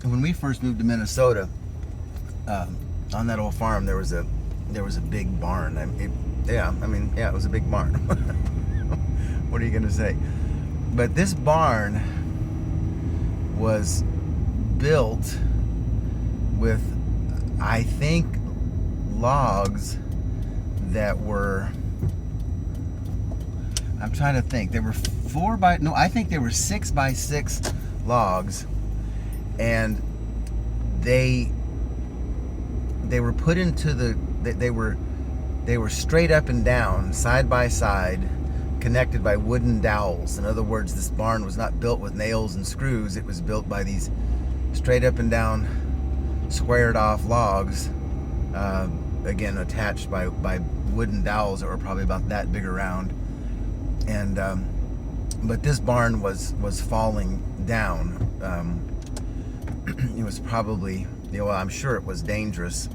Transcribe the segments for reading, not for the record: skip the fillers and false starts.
when we first moved to Minnesota, on that old farm there was a big barn. It was a big barn. What are you gonna say? But this barn was built with, I think, logs that were, I'm trying to think, they were I think they were 6x6 logs, and they were put into they were straight up and down, side by side, connected by wooden dowels. In other words, this barn was not built with nails and screws. It was built by these straight up and down, squared off logs, again attached by wooden dowels that were probably about that big around. And but this barn was falling down. It was probably, I'm sure it was dangerous.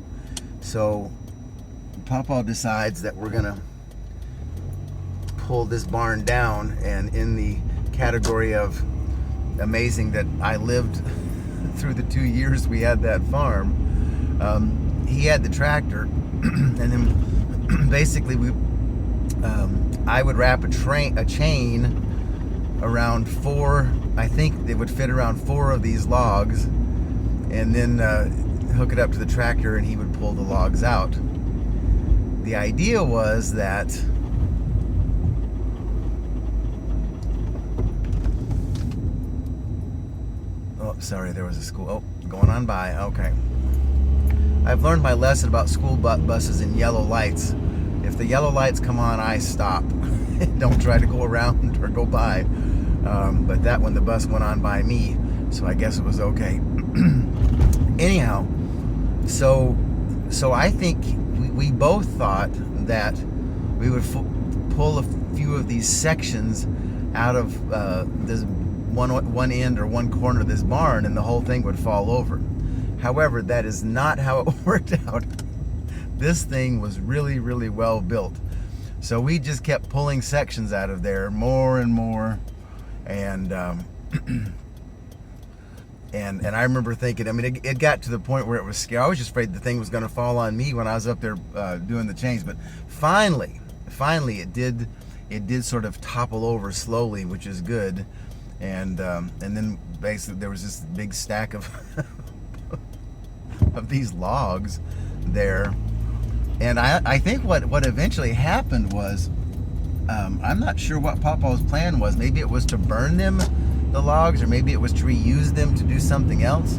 So Papa decides that we're gonna pull this barn down, and in the category of amazing that I lived through the 2 years we had that farm, he had the tractor, and then basically I would wrap a chain around 4, I think they would fit around 4 of these logs, and then hook it up to the tractor, and he would pull the logs out. The idea was that sorry, there was a school. Oh, going on by. Okay. I've learned my lesson about school buses and yellow lights. If the yellow lights come on, I stop. Don't try to go around or go by. But that one, the bus went on by me, so I guess it was okay. Anyhow, so I think we both thought that we would pull a few of these sections out of this one end or one corner of this barn, and the whole thing would fall over. However, that is not how it worked out. This thing was really, really well built. So we just kept pulling sections out of there, more and more, and and I remember thinking, it got to the point where it was scary. I was just afraid the thing was going to fall on me when I was up there doing the change. But finally it did sort of topple over slowly, which is good. And then basically there was this big stack of of these logs there. And I think what eventually happened was, I'm not sure what Papa's plan was. Maybe it was to burn them, the logs, or maybe it was to reuse them to do something else.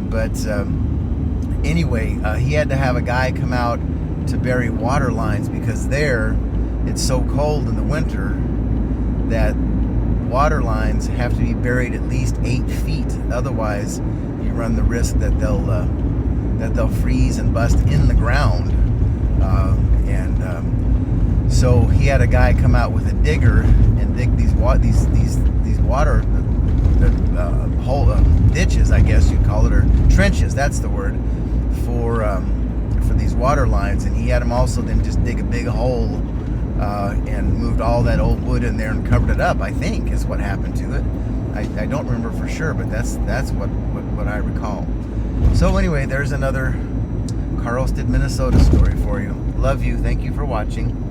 But anyway, he had to have a guy come out to bury water lines, because there it's so cold in the winter that water lines have to be buried at least 8 feet. Otherwise, you run the risk that they'll freeze and bust in the ground. So he had a guy come out with a digger and dig these water ditches, I guess you'd call it, or trenches. That's the word for these water lines. And he had him also then just dig a big hole and moved all that old wood in there and covered it up, I think, is what happened to it. I don't remember for sure, but that's what I recall. So anyway, there's another Karlstad, Minnesota story for you. Love you. Thank you for watching.